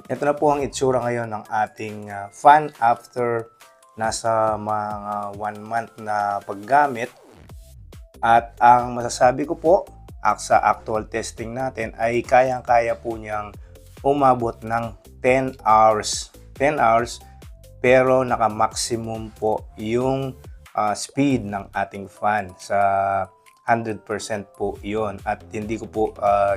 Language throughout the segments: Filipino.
Ito na po ang itsura ngayon ng ating fan after nasa mga 1 month na paggamit. At ang masasabi ko po sa actual testing natin ay kayang-kaya po niyang umabot ng 10 hours. 10 hours pero naka-maximum po yung speed ng ating fan sa 100% po yon, at hindi ko po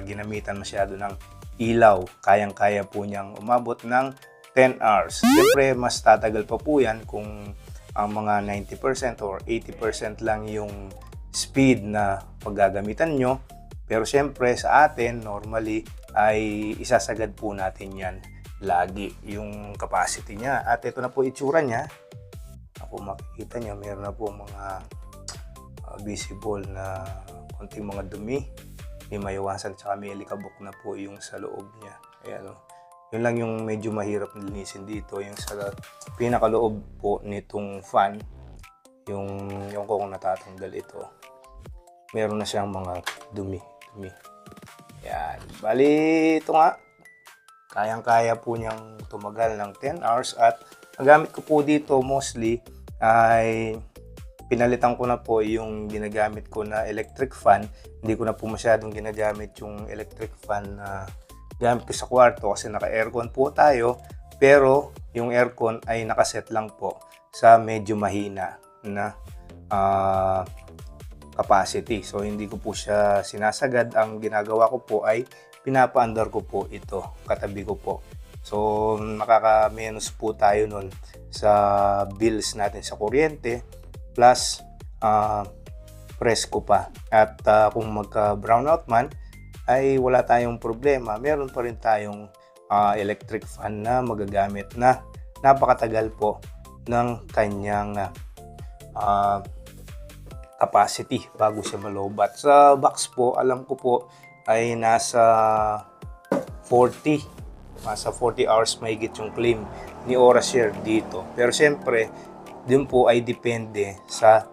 ginamitan masyado ng ilaw. Kayang-kaya po niyang umabot ng 10 hours. Siyempre, mas tatagal pa po yan kung ang mga 90% or 80% lang yung speed na paggagamitan nyo. Pero siyempre, sa atin, normally, ay isasagad po natin yan lagi, yung capacity niya. At ito na po itsura niya. Ako makikita nyo, meron na po mga visible na konting mga dumi. May mayawasan, tsaka may alikabok na po yung sa loob niya. Ayan, yun lang yung medyo mahirap linisin dito, yung sa pinakaloob po nitong fan, yung ko kung natatanggal ito, meron na siyang mga dumi. Yan, bali ito nga, kayang-kaya po niyang tumagal ng 10 hours. At ang gamit ko po dito mostly ay pinalitan ko na po yung ginagamit ko na electric fan. Hindi ko na po masyadong ginagamit yung electric fan na gamit ko sa kwarto kasi naka-aircon po tayo. Pero yung aircon ay nakaset lang po sa medyo mahina na capacity. So hindi ko po siya sinasagad. Ang ginagawa ko po ay pinapaandar ko po ito, katabi ko po. So makaka-menos po tayo nun sa bills natin sa kuryente, plus presko pa. At kung magka-brownout man, ay wala tayong problema. Meron pa rin tayong electric fan na magagamit na napakatagal po ng kanyang capacity bago siya malobat. Sa box po, alam ko po ay nasa 40 hours mahigit yung claim ni Orashare dito. Pero siyempre, din po ay depende sa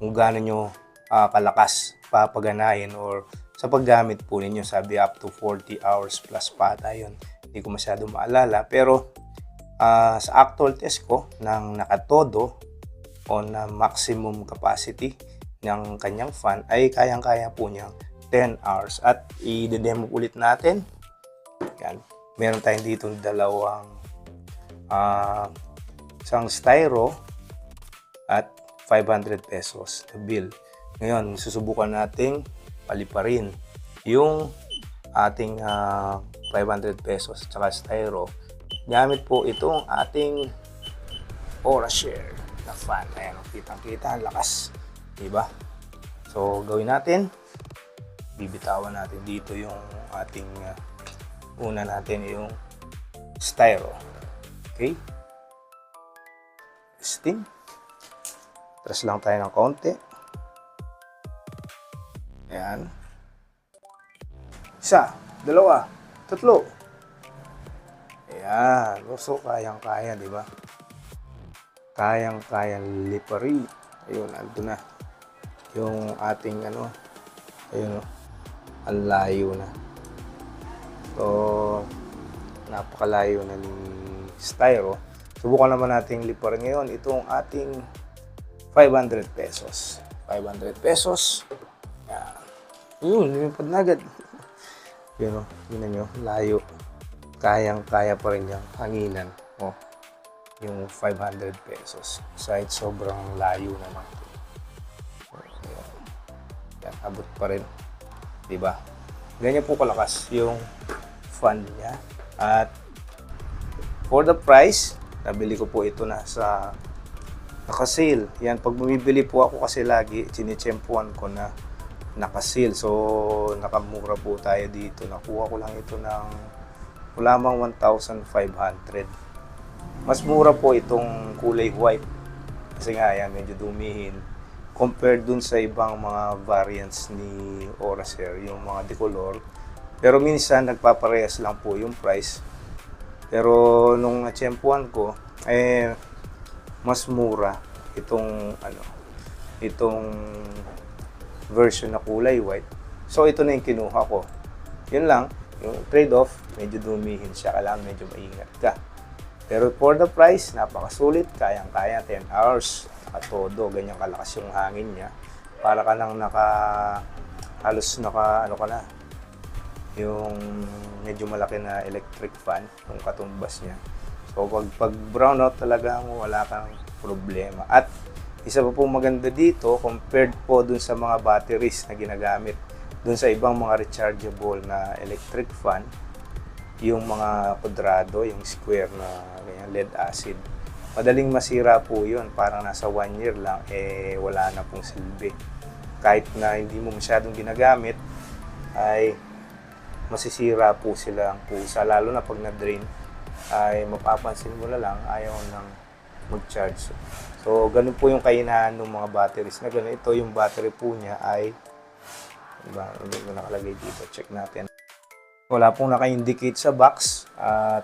kung gaano nyo kalakas papaganahin or sa paggamit po ninyo. Sabi up to 40 hours plus pa yun. Hindi ko masyado maalala. Pero sa actual test ko ng nakatodo on maximum capacity ng kanyang fan ay kayang-kaya po niyang 10 hours. At i-demo ulit natin. Yan. Meron tayong dito dalawang isang styro at 500 pesos na bill. Ngayon, susubukan nating paliparin yung ating 500 pesos at styro. Gamit po itong ating Orashare na fan. Ayan, kitang-kita ang lakas. Diba? So, gawin natin. Bibitawan natin dito yung ating una natin yung styro. Okay? Testing. Tras lang tayo ng konti. Ayan. Isa, dalawa, tatlo. Ayan. So, kayang-kaya, di ba? Kayang-kayang lipari. Ayun, ando na. Yung ating ayun, ang layo na. So, napakalayo na ni styro. Subukan naman nating liparin ngayon itong ating 500 pesos. 500 pesos. Yan. Yun, lumipad na agad. Yun o, yun nyo, layo. Kayang-kaya pa rin yung hanginan. O, yung 500 pesos. Kahit sobrang layo naman. Yan, abot pa rin. Diba? Ganyan po kalakas yung fan niya. At for the price, nabili ko po ito na sa naka-sale. Yan, pag bumibili po ako kasi lagi, chinichempuan ko na naka-sale. So, nakamura po tayo dito. Nakuha ko lang ito ng lamang 1,500. Mas mura po itong kulay white. Kasi nga, yan, medyo dumihin. Compared dun sa ibang mga variants ni Orashare, yung mga decolor. Pero minsan, nagpaparehas lang po yung price. Pero nung natsempuan ko, mas mura itong version na kulay white. So ito na yung kinuha ko. Yun lang, Yung trade-off, medyo dumihin siya, kailangan medyo maingat ka. Pero for the price, napakasulit, kayang-kaya, 10 hours, nakatodo, ganyan kalakas yung hangin niya. Para ka nang halos ano ka na, yung medyo malaki na electric fan, yung katumbas niya. So pag brownout talagang wala kang problema. At isa pa po maganda dito, compared po dun sa mga batteries na ginagamit dun sa ibang mga rechargeable na electric fan, yung mga kwadrado, yung square na ganyan, lead acid, madaling masira po yun. Parang nasa 1 year lang, wala na pong silbi. Kahit na hindi mo masyadong ginagamit, ay masisira po sila ang pusa. Lalo na pag na-drain, ay mapapansin mo na lang, ayaw nang mag-charge. So, ganun po yung kahinaan ng mga batteries na ganun. Ito yung battery po niya ay, diba, hindi ko nakalagay dito. Check natin. Wala pong naka-indicate sa box at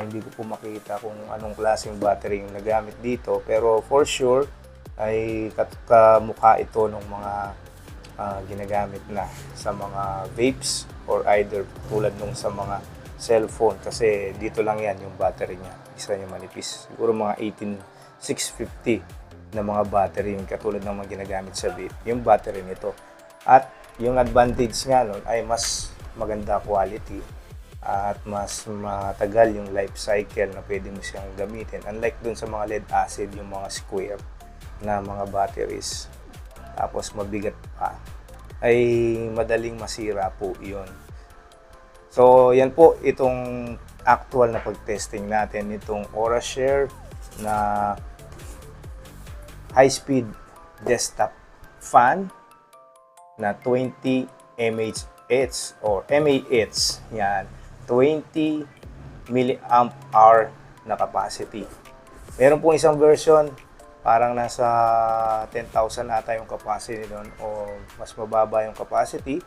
hindi ko po makita kung anong klaseng battery yung nagamit dito. Pero for sure, ay kamukha ito ng mga ginagamit na sa mga vapes or either tulad nung sa mga cellphone. Kasi dito lang yan yung battery niya. Isa niya manipis. Siguro mga 18650 na mga battery yung katulad ng mga ginagamit sa vape. Yung battery nito. At yung advantage nga nun ay mas maganda quality at mas matagal yung life cycle na pwede mo siyang gamitin. Unlike dun sa mga lead acid, yung mga square na mga batteries, tapos mabigat pa, ay madaling masira po yun. So yan po itong actual na pag-testing natin itong AuraShare na high-speed desktop fan na 20 mAh or mAh, yan, 20 milliamp hour na capacity. Meron pong isang version, parang nasa 10,000 ata yung capacity doon o mas mababa yung capacity.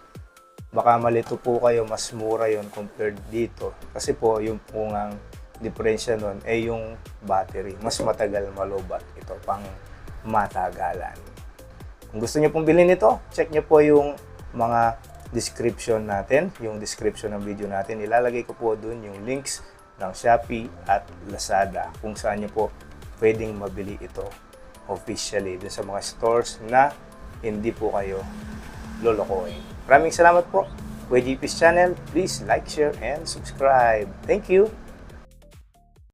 Baka malito po kayo, mas mura yon compared dito. Kasi po, yung pungang diferensya nun ay yung battery. Mas matagal malobat ito, pang matagalan. Kung gusto niyo pong bilhin ito, check niyo po yung mga description natin, yung description ng video natin. Ilalagay ko po dun yung links ng Shopee at Lazada kung saan niyo po pwedeng mabili ito officially dun sa mga stores na hindi po kayo lolokohin. Maraming salamat po. YGP's channel, please like, share, and subscribe. Thank you!